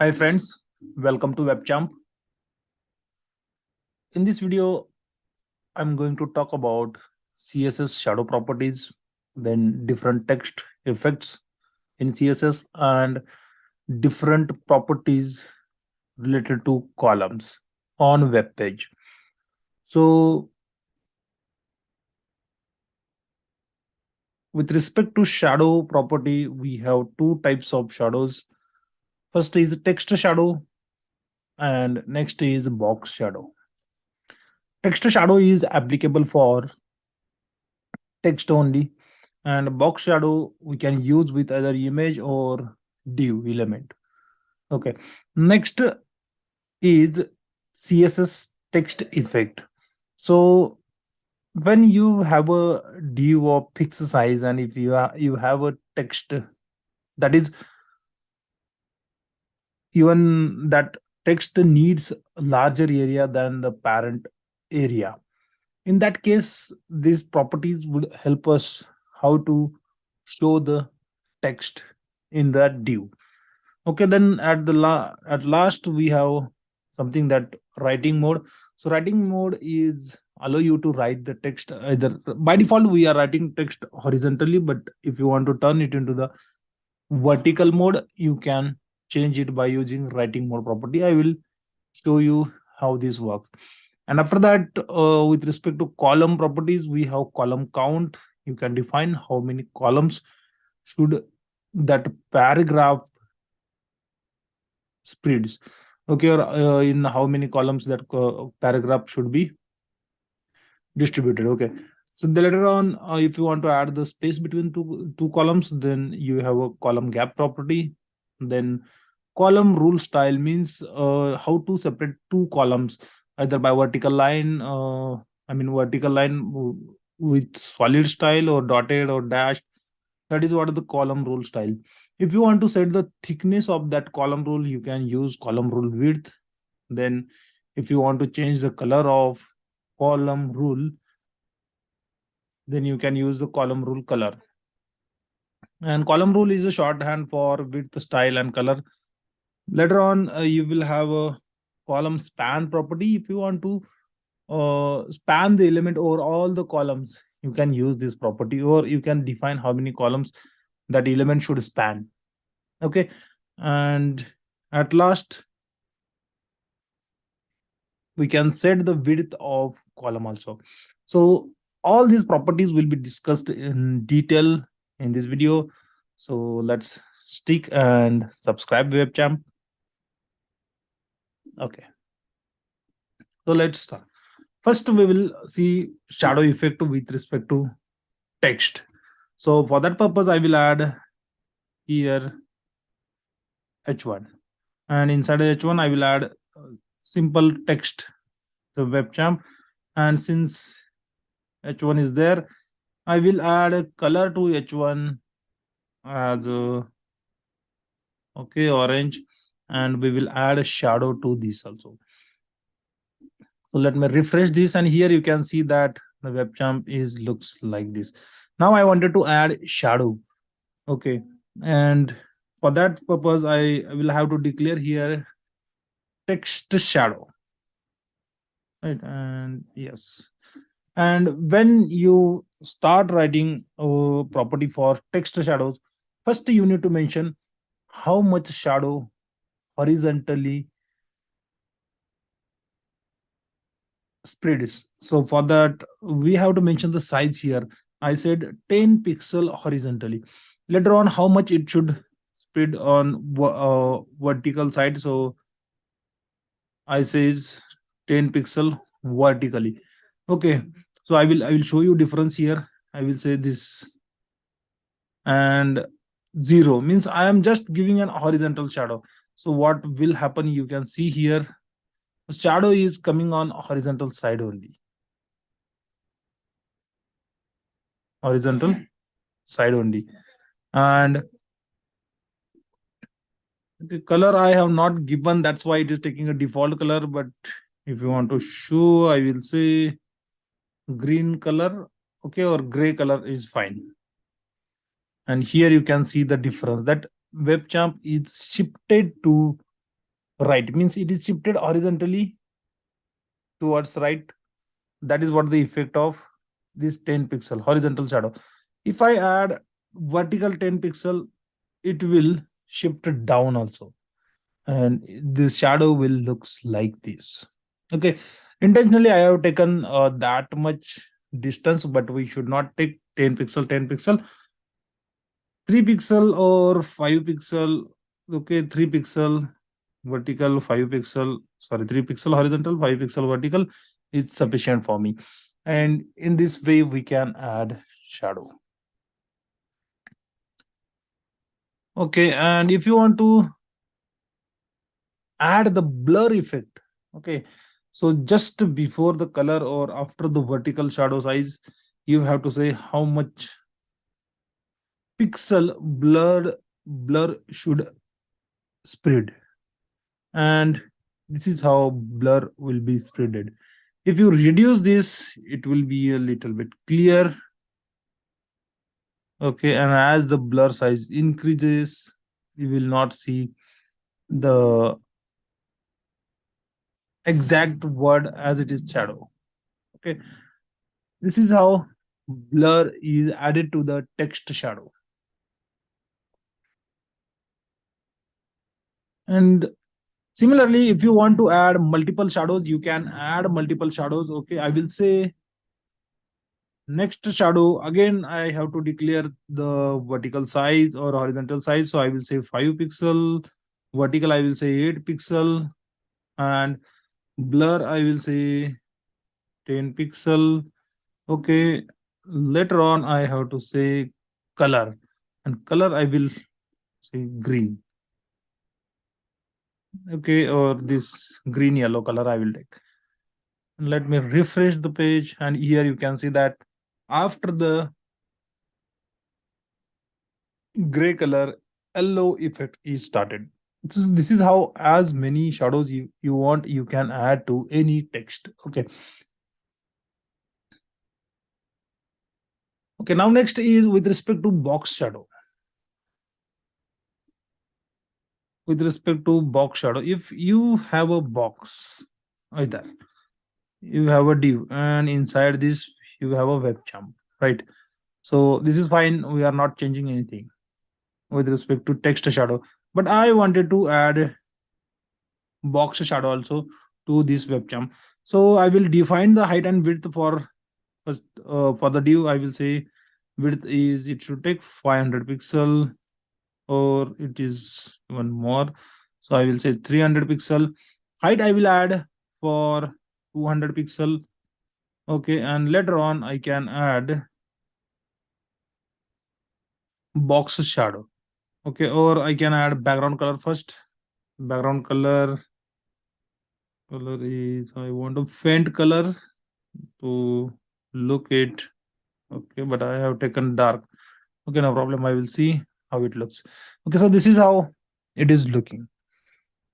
Hi friends, welcome to WebChamp. In this video, I'm going to talk about CSS shadow properties, then different text effects in CSS and different properties related to columns on web page. So with respect to shadow property, we have two types of shadows. First is text shadow and next is box shadow. Text shadow is applicable for text only, and box shadow we can use with either image or div element. Okay, next is CSS text effect. So when you have a div of fixed size, and if you have a text that is, even that text needs a larger area than the parent area, in that case these properties would help us how to show the text in that div. Okay, then at last we have something that writing mode. So writing mode is allow you to write the text either. By default we are writing text horizontally, but if you want to turn it into the vertical mode, you can change it by using writing mode property. I will show you how this works. And after that, with respect to column properties, we have column count. You can define how many columns should that paragraph spreads. Okay, or in how many columns that paragraph should be distributed. Okay, so the later on, if you want to add the space between two columns, then you have a column gap property. Then column rule style means how to separate two columns either by vertical line, vertical line with solid style or dotted or dashed. That is what the column rule style. If you want to set the thickness of that column rule, you can use column rule width. Then if you want to change the color of column rule, then you can use the column rule color. And column rule is a shorthand for width, style, and color. Later on, you will have a column span property. If you want to span the element over all the columns, you can use this property, or you can define how many columns that element should span. Okay, and at last we can set the width of column also. So all these properties will be discussed in detail in this video. So let's stick and subscribe webcam. Okay, so let's start. First we will see shadow effect with respect to text. So for that purpose I will add here h1, and inside h1 I will add simple text to webcam. And since h1 is there, I will add a color to h1 as okay, orange, and we will add a shadow to this also. So let me refresh this, and here you can see that the webcam is looks like this. Now I wanted to add shadow. Okay, and for that purpose I will have to declare here text shadow, right? And yes, and when you start writing a property for text shadows, first you need to mention how much shadow horizontally spread is. So for that we have to mention the size here. I said 10 pixel horizontally. Later on how much it should spread on vertical side, so I says 10 pixel vertically. Okay, so I will show you difference here. I will say this, and 0 means I am just giving an horizontal shadow. So what will happen, you can see here shadow is coming on horizontal side only, horizontal side only. And the color I have not given, that's why it is taking a default color. But if you want to show, I will say green color, okay, or gray color is fine. And here you can see the difference that webchamp is shifted to right, means it is shifted horizontally towards right. That is what the effect of this 10 pixel horizontal shadow. If I add vertical 10 pixel, it will shift down also, and the shadow will looks like this. Okay, intentionally I have taken that much distance, but we should not take 10 pixel 10 pixel, 3 pixel or 5 pixel. Okay, 3 pixel vertical, 5 pixel, sorry, 3 pixel horizontal, 5 pixel vertical is sufficient for me. And in this way we can add shadow. Okay, and if you want to add the blur effect, okay, so just before the color or after the vertical shadow size, you have to say how much pixel blur should spread, and this is how blur will be spreaded. If you reduce this, it will be a little bit clear. Okay, and as the blur size increases, you will not see the exact word as it is shadow. Okay, this is how blur is added to the text shadow. And similarly, if you want to add multiple shadows, you can add multiple shadows. Okay, I will say next shadow. Again, I have to declare the vertical size or horizontal size. So I will say 5 pixel. Vertical, I will say 8 pixel. And blur, I will say 10 pixel. Okay, later on, I have to say color. And color, I will say green. Okay, or this green yellow color I will take. Let me refresh the page, and here you can see that after the gray color, yellow effect is started. This is how as many shadows you want, you can add to any text. Okay. Okay, now next is with respect to box shadow. With respect to box shadow, if you have a box, either you have a div, and inside this you have a webcam, right? So this is fine, we are not changing anything with respect to text shadow, but I wanted to add box shadow also to this webcam. So I will define the height and width for first, for the div I will say width is, it should take 500 pixel, or it is one more, so I will say 300 pixel. Height I will add for 200 pixel. Okay, and later on I can add box shadow. Okay, or I can add background color first. Background color is, I want a faint color to look it. Okay, but I have taken dark. Okay, no problem, I will see how it looks. Okay, so this is how it is looking.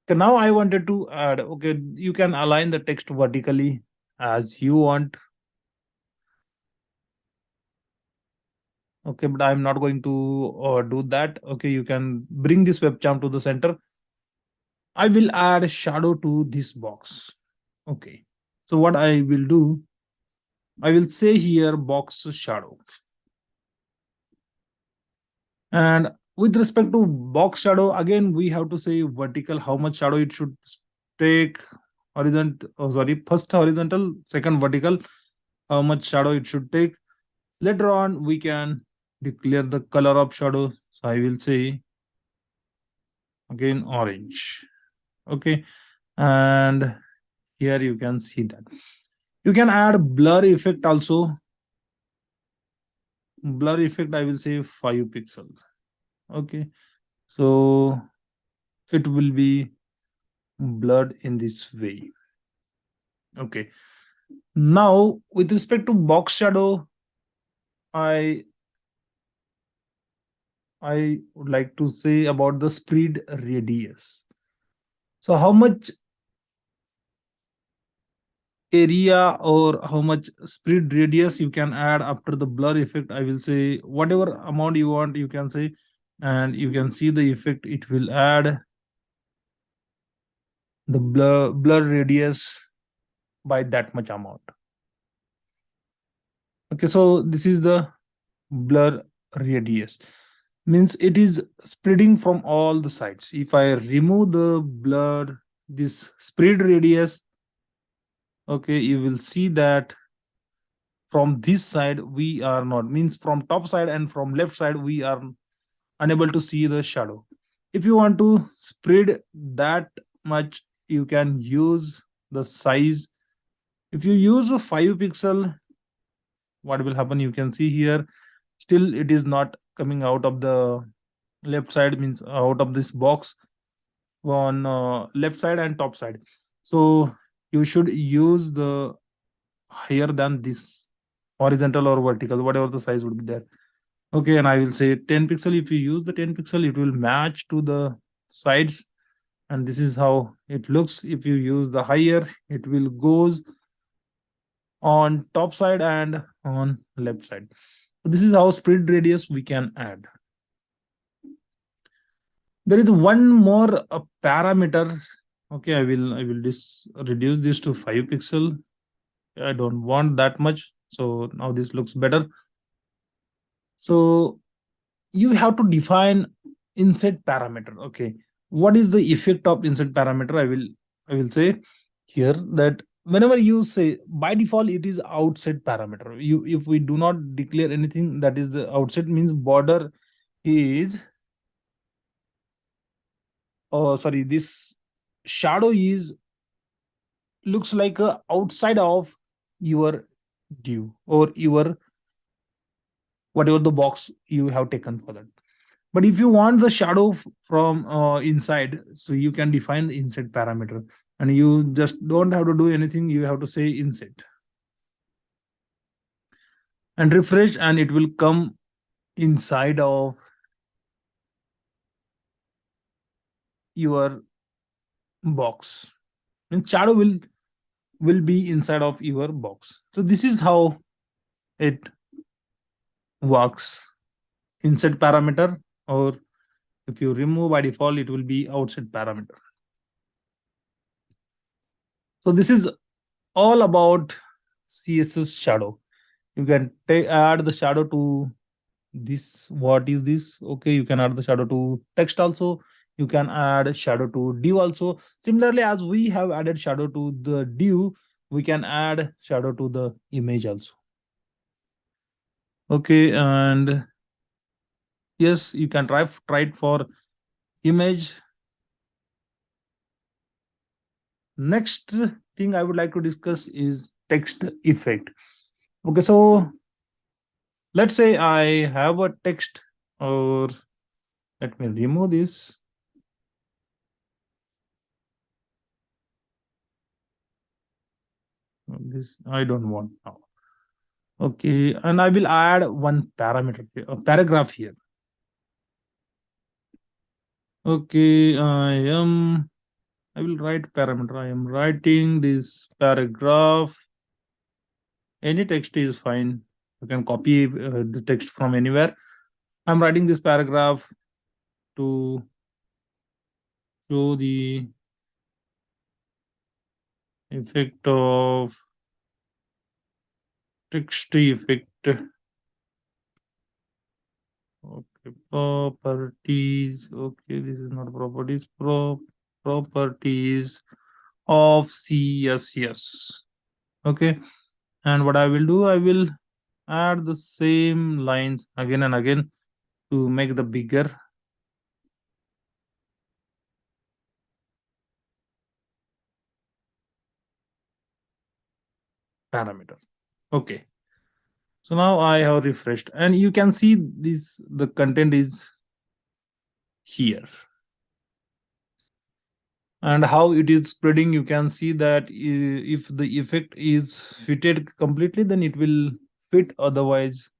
Okay, now I wanted to add, okay, you can align the text vertically as you want. Okay, but I'm not going to do that. Okay, you can bring this webcam to the center. I will add shadow to this box. Okay, so what I will do, I will say here box shadow. And with respect to box shadow, again, we have to say vertical, how much shadow it should take, horizontal, oh, sorry, first horizontal, second vertical, how much shadow it should take. Later on, we can declare the color of shadow. So I will say again orange. Okay, and here you can see that you can add blur effect also. Blur effect, I will say 5 pixel. Okay, so it will be blurred in this way. Okay, now with respect to box shadow, i I would like to say about the spread radius. So how much area or how much spread radius you can add after the blur effect, I will say whatever amount you want, you can say, and you can see the effect it will add. the blur radius by that much amount. Okay, so this is the blur radius, means it is spreading from all the sides. If I remove the blur, this spread radius, okay, you will see that from this side we are not, means from top side and from left side we are unable to see the shadow. If you want to spread that much, you can use the size. If you use a 5 pixel, what will happen, you can see here, still it is not coming out of the left side, means out of this box on left side and top side. So you should use the higher than this, horizontal or vertical, whatever the size would be there. Okay, and I will say 10 pixel. If you use the 10 pixel, it will match to the sides, and this is how it looks. If you use the higher, it will goes on top side and on left side. So this is how spread radius we can add. There is one more parameter. Okay, I will reduce this to 5 pixel. I don't want that much, so now this looks better. So you have to define inset parameter. Okay, what is the effect of inset parameter? I will say here that whenever you say, by default it is outset parameter. You, if we do not declare anything, that is the outset, means border is, oh sorry, this shadow is looks like a outside of your div or your whatever the box you have taken for that. But if you want the shadow from inside, so you can define the inset parameter, and you just don't have to do anything. You have to say inset and refresh, and it will come inside of your box. And shadow will be inside of your box. So this is how it works. Inset parameter, or if you remove by default, it will be outside parameter. So this is all about CSS shadow. You can add the shadow to this. What is this? Okay, you can add the shadow to text also. You can add shadow to div also. Similarly, as we have added shadow to the div, we can add shadow to the image also. Okay, and yes, you can try it for image. Next thing I would like to discuss is text effect. Okay, so let's say I have a text, or let me remove this. This I don't want now. Okay, and I will add one parameter, a paragraph here. Okay, I will write parameter. I am writing this paragraph. Any text is fine. You can copy the text from anywhere. I'm writing this paragraph to show the effect of text effect. Okay, properties. Okay, this is not properties. Properties of CSS. Okay, and what I will do, I will add the same lines again and again to make the bigger parameter. Okay, so now I have refreshed, and you can see this, the content is here, and how it is spreading. You can see that if the effect is fitted completely, then it will fit, otherwise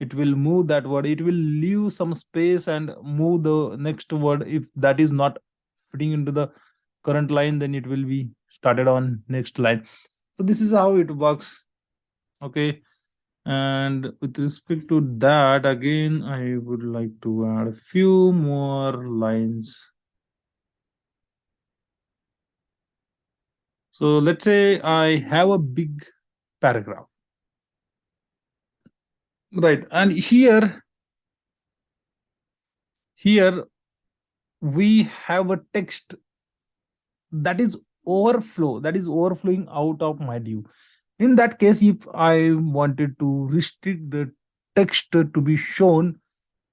it will move that word. It will leave some space and move the next word. If that is not fitting into the current line, then it will be started on next line. So this is how it works. Okay, and with respect to that, again I would like to add a few more lines. So let's say I have a big paragraph, right? And here we have a text that is that is overflowing out of my div. In that case, if I wanted to restrict the text to be shown,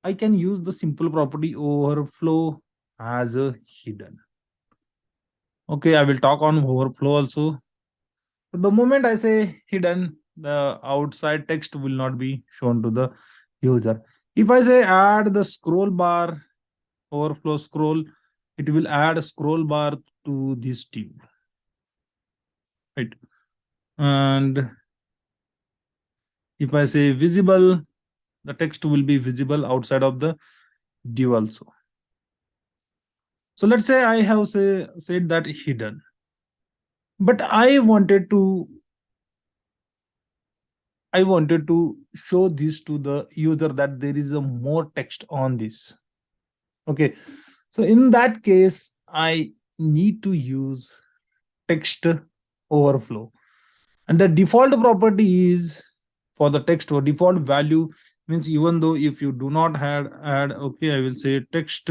I can use the simple property overflow as a hidden. Okay, I will talk on overflow also. The moment I say hidden, the outside text will not be shown to the user. If I say add the scroll bar, overflow scroll, it will add a scroll bar to this div, right? And if I say visible, the text will be visible outside of the div also. So let's say I have said that hidden, but I wanted to show this to the user that there is a more text on this. Okay, so in that case, I need to use text overflow, and the default property is for the text or default value means even though if you do not have add, okay, I will say text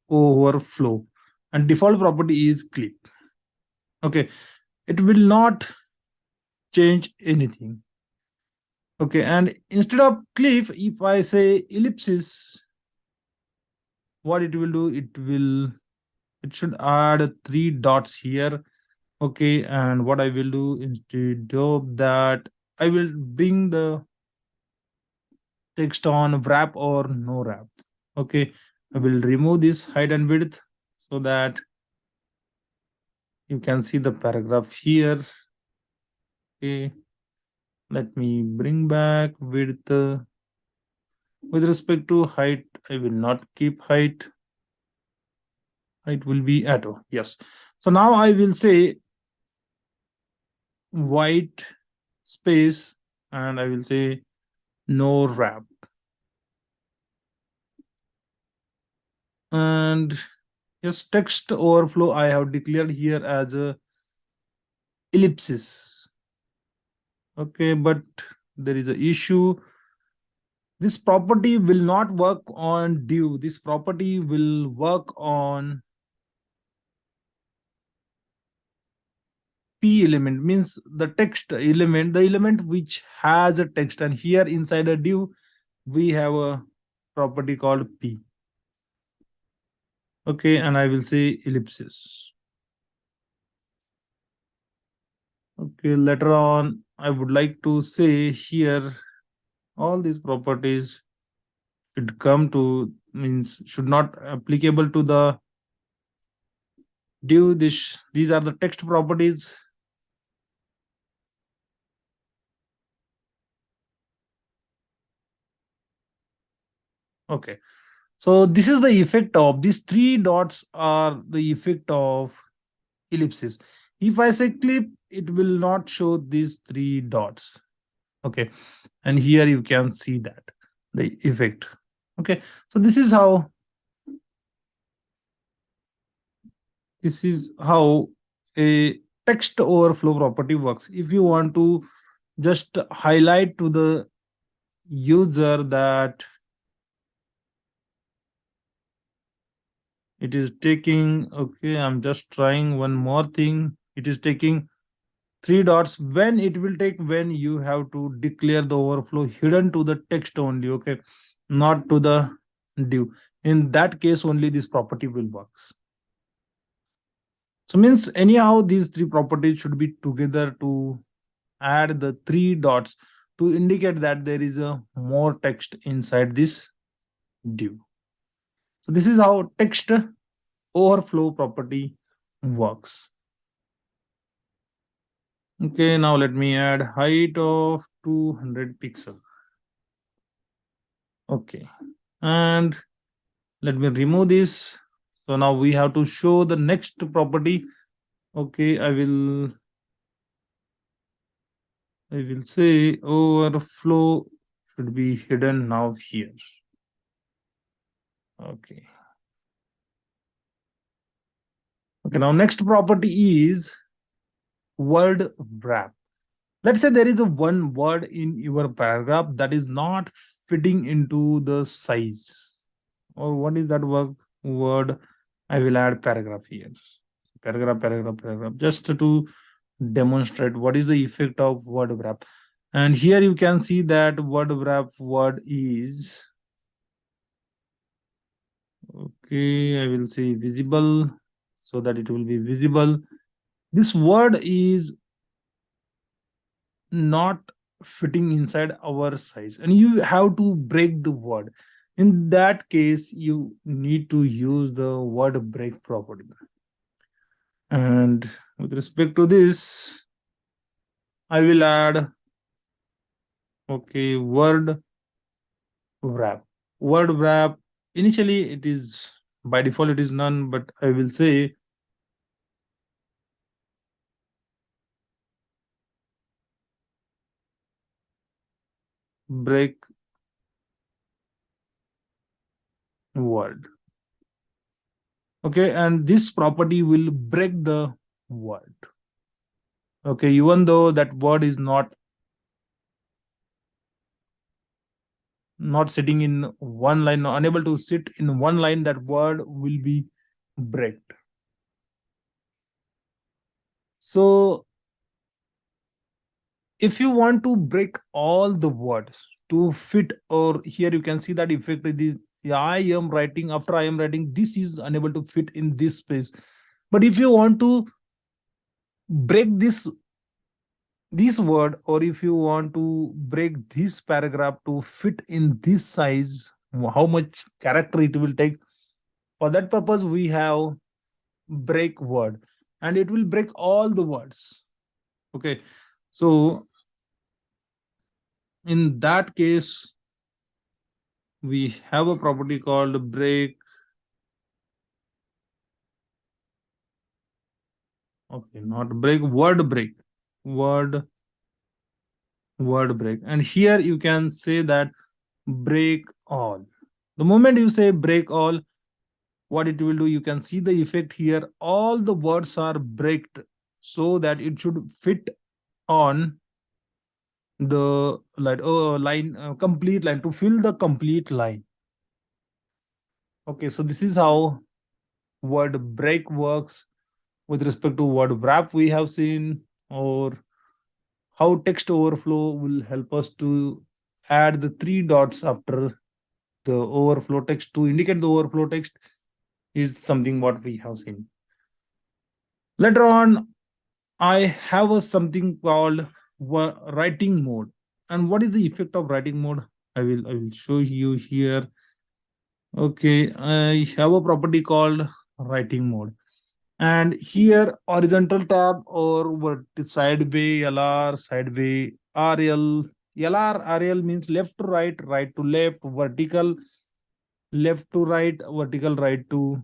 overflow, and default property is clip. Okay, it will not change anything. Okay, and instead of cliff, if I say ellipsis, what it will do, it should add three dots here. Okay, and what I will do instead of that, I will bring the text on wrap or no wrap. Okay, I will remove this height and width so that you can see the paragraph here. Okay, let me bring back width. With respect to height, I will not keep height. It will be auto. Yes. So now I will say white space and I will say no wrap. And yes, text overflow I have declared here as a ellipsis. Okay, but there is a issue. This property will not work on div. This property will work on p element, means the text element, the element which has a text, and here inside a div we have a property called p. Okay, and I will say ellipsis. Okay, later on I would like to say here all these properties should come to, means should not applicable to the div. These are the text properties. Okay, so this is the effect of these three dots are the effect of ellipsis. If I say clip, it will not show these three dots. Okay, and here you can see that the effect. Okay, so this is how a text overflow property works. If you want to just highlight to the user that it is taking, okay, I'm just trying one more thing, it is taking three dots, when it will take when you have to declare the overflow hidden to the text only. Okay, not to the div. In that case only this property will works. So means anyhow these three properties should be together to add the three dots to indicate that there is a more text inside this div. So this is how text overflow property works. Okay, now let me add height of 200 pixel. Okay, and let me remove this. So now we have to show the next property. Okay, I will say overflow should be hidden now here. Okay. Okay, now next property is word wrap. Let's say there is a one word in your paragraph that is not fitting into the size. Or what is that word? I will add paragraph here. Paragraph, just to demonstrate what is the effect of word wrap. And here you can see that word wrap word is, okay, I will say visible, so that it will be visible. This word is not fitting inside our size, and you have to break the word. In that case, you need to use the word break property. And with respect to this, I will add, okay, word wrap. Word wrap, initially it is, by default it is none, but I will say break word. Okay, and this property will break the word. Okay, even though that word is not sitting in one line, unable to sit in one line, that word will be breaked. So if you want to break all the words to fit, or here you can see that effect is, yeah, I am writing, after I am writing, this is unable to fit in this space. But if you want to break this word, or if you want to break this paragraph to fit in this size, how much character it will take, for that purpose we have break word, and it will break all the words. Okay, so in that case we have a property called break. Okay, not break, word break. Word break. And here you can say that break all. The moment you say break all, what it will do, you can see the effect here. All the words are breaked so that it should fit on the line, complete line, to fill the complete line. Okay, so this is how word break works. With respect to word wrap, we have seen, or how text overflow will help us to add the three dots after the overflow text to indicate the overflow text, is something what we have seen. Later on, I have something called writing mode. And what is the effect of writing mode? I will show you here. Okay, I have a property called writing mode. And here horizontal tab, or sideway LR, sideway RL. LR RL means left to right, right to left, vertical left to right, vertical right to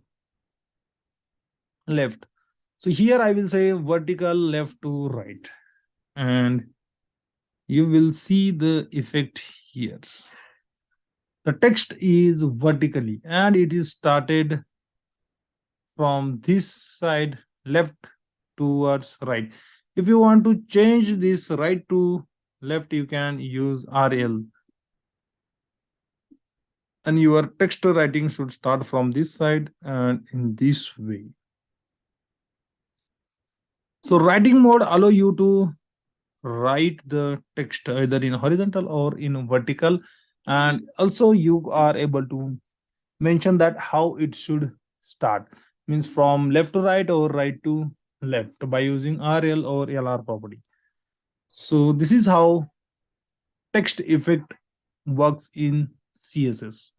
left. So here I will say vertical left to right, and you will see the effect here. The text is vertically, and it is started from this side left towards right. If you want to change this right to left, you can use RL, and your text writing should start from this side and in this way. So writing mode allow you to write the text either in horizontal or in vertical, and also you are able to mention that how it should start, means from left to right or right to left, by using RL or LR property. So this is how text effect works in CSS.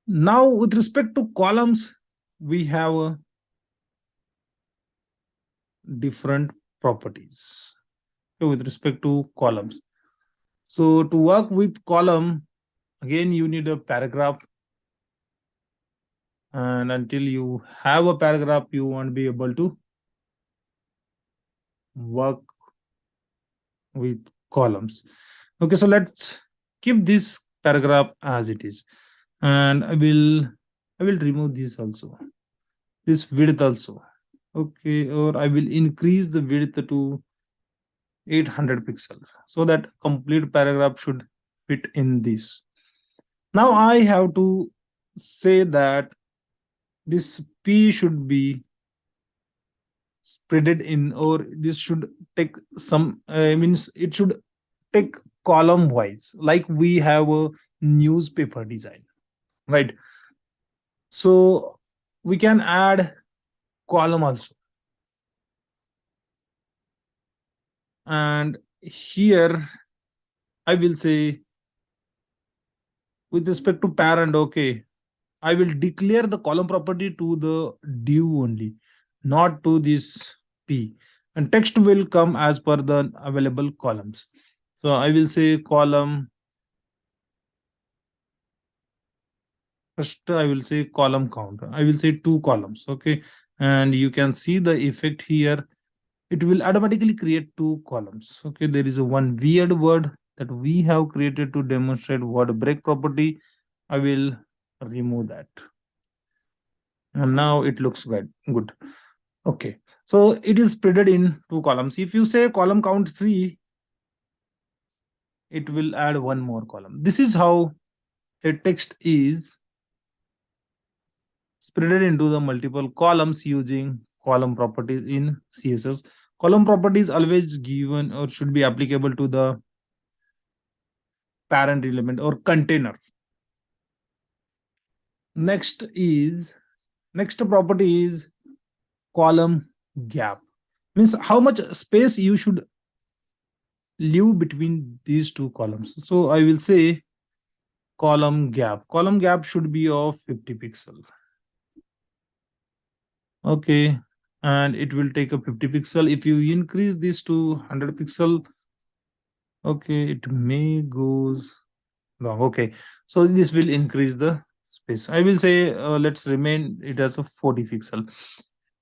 Now with respect to columns, we have different properties. So with respect to columns, so to work with column, again you need a paragraph, and until you have a paragraph you won't be able to work with columns. Okay, so let's keep this paragraph as it is, and I will remove this also. this width also. Okay, or I will increase the width to 800 pixel so that complete paragraph should fit in this. Now I have to say that this p should be spreaded in, or this should take some means it should take column wise, like we have a newspaper design, right? So we can add column also. And here I will say, with respect to parent, okay, I will declare the column property to the div only, not to this p. And text will come as per the available columns. So I will say column. First, I will say column count. I will say 2 columns. Okay. And you can see the effect here. It will automatically create 2 columns. Okay. There is a one weird word that we have created to demonstrate word break property. I will remove that. And now it looks good. Okay. So it is spreaded in 2 columns. If you say column count 3, it will add one more column. This is how a text is spreaded into the multiple columns using column properties in CSS. Column properties always given or should be applicable to the parent element or container. Next property is column gap. Means how much space you should leave between these 2 columns. So I will say column gap. Column gap should be of 50 pixel. Okay. And it will take a 50 pixel. If you increase this to 100 pixel, okay, it may goes wrong. Okay. So this will increase the space. I will say let's remain it as a 40 pixel.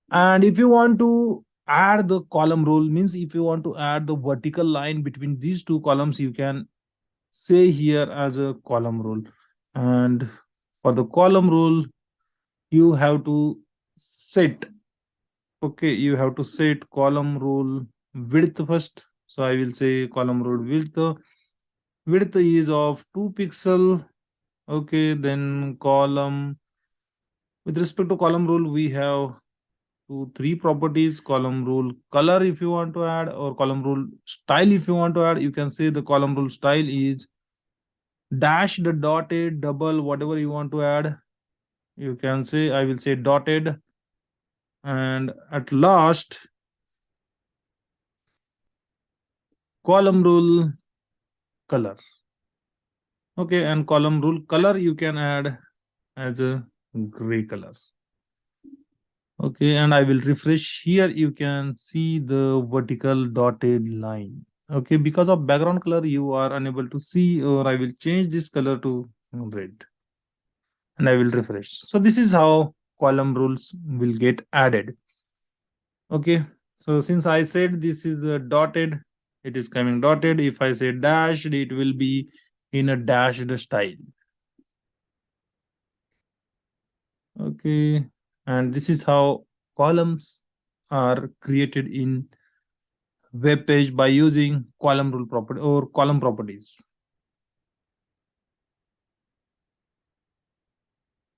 And if you want to add the column rule, means if you want to add the vertical line between these 2 columns, you can say here as a column rule. And for the column rule, you have to set, okay, you have to set column rule width first. So I will say column rule width is of 2 pixel. Okay, then column, with respect to column rule, we have 3 properties. Column rule color if you want to add, or column rule style if you want to add. You can say the column rule style is dash the dotted double, whatever you want to add. You can say, I will say dotted, and at last column rule color. Okay, and column rule color you can add as a gray color. Okay, and I will refresh. Here you can see the vertical dotted line. Okay, because of background color you are unable to see, or I will change this color to red and I will refresh. So this is how column rules will get added. Okay, so since I said this is a dotted, it is coming dotted. If I say dashed, it will be in a dashed style. Okay, and this is how columns are created in web page by using column rule property or column properties.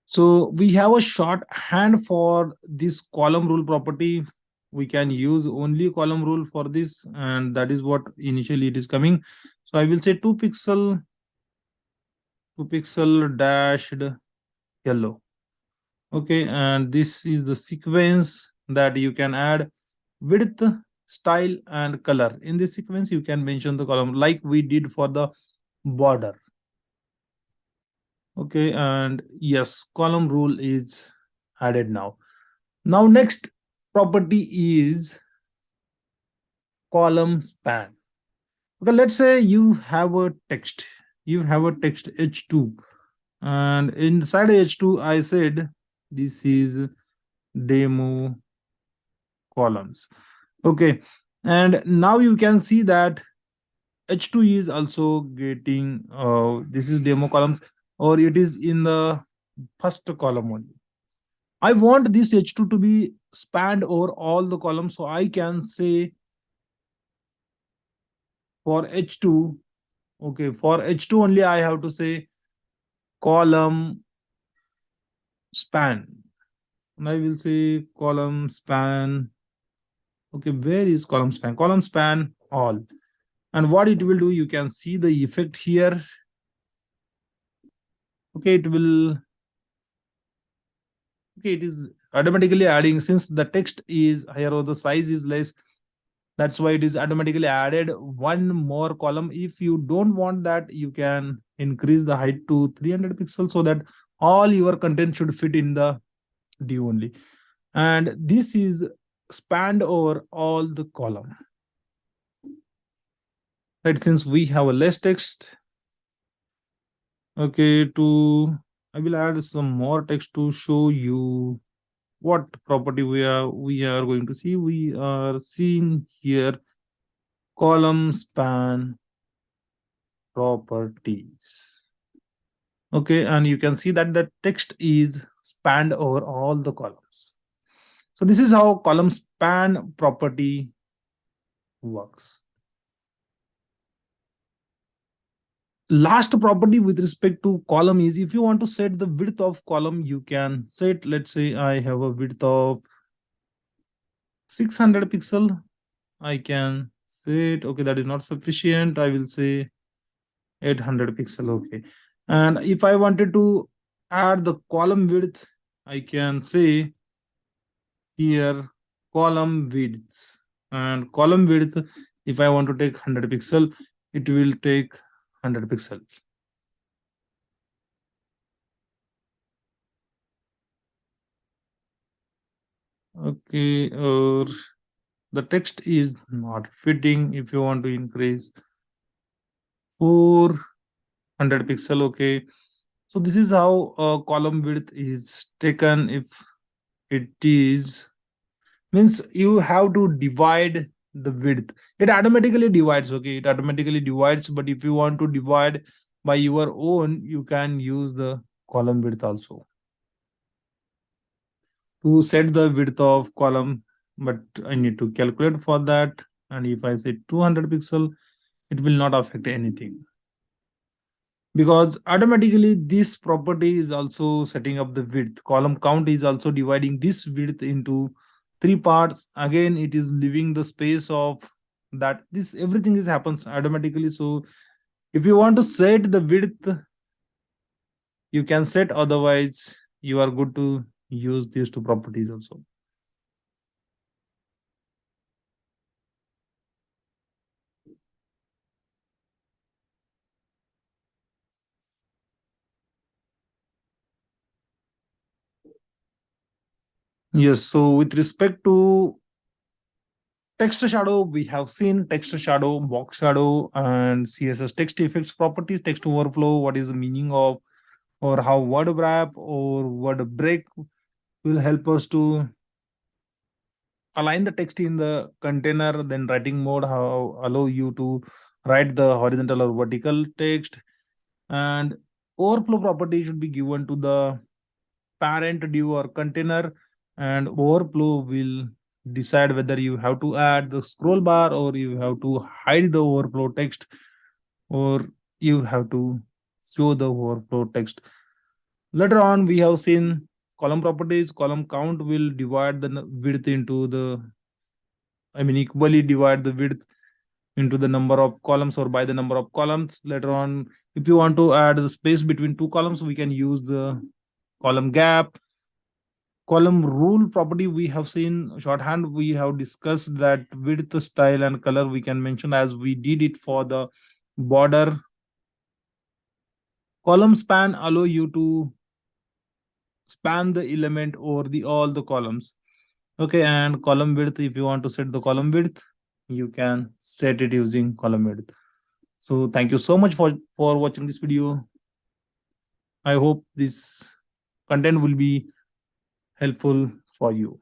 So we have a shorthand for this column rule property. We can use only column rule for this, and that is what initially it is coming. So I will say 2 pixel dashed yellow. Okay, and this is the sequence that you can add width, style, and color. In this sequence, you can mention the column like we did for the border. Okay, and yes, column rule is added now. Now next property is column span. Okay, let's say you have a text h2, and inside h2 I said this is demo columns. Okay, and now you can see that h2 is also getting this is demo columns, or it is in the first column only. I want this h2 to be spanned over all the columns, so I can say for h2, okay, for h2 only I have to say column span. And I will say column span. Okay, where is column span? Column span all. And what it will do, you can see the effect here. Okay, it will, okay, it is automatically adding, since the text is higher or the size is less, that's why it is automatically added one more column. If you don't want that, you can increase the height to 300 pixels so that all your content should fit in the div only. And this is spanned over all the column, right? Since we have a less text, okay, I will add some more text to show you what property we are going to see. We are seeing here column span properties. Okay, and you can see that the text is spanned over all the columns. So this is how column span property works. Last property with respect to column is, if you want to set the width of column, you can set, let's say I have a width of 600 pixel. I can set, okay, that is not sufficient. I will say 800 pixel. Okay. And if I wanted to add the column width, I can say here column width, and column width, if I want to take 100 pixel, it will take 100 pixel. Okay, or the text is not fitting. If you want to increase 400 pixel, okay. So this is how column width is taken. If it is, means you have to divide the width. It automatically divides, okay, it automatically divides. But if you want to divide by your own, you can use the column width also to set the width of column. But I need to calculate for that, and if I say 200 pixel, it will not affect anything, because automatically this property is also setting up the width. Column count is also dividing this width into three parts. Again, it is leaving the space of that. This everything is happens automatically. So if you want to set the width, you can set, otherwise you are good to use these two properties also. Yes, so with respect to text shadow, we have seen text shadow, box shadow, and CSS text effects properties, text overflow, what is the meaning of, or how Wordwrap or word break will help us to align the text in the container. Then writing mode, how allow you to write the horizontal or vertical text. And overflow property should be given to the parent div or container, and overflow will decide whether you have to add the scroll bar, or you have to hide the overflow text, or you have to show the overflow text. Later on, we have seen column properties. Column count will divide the width into the, I mean, equally divide the width into the number of columns or by the number of columns. Later on, if you want to add the space between two columns, we can use the column gap. Column rule property, we have seen shorthand. We have discussed that width, style, and color we can mention as we did it for the border. Column span allow you to span the element over the all the columns. Okay, and column width, if you want to set the column width, you can set it using column width. So thank you so much for watching this video. I hope this content will be helpful for you.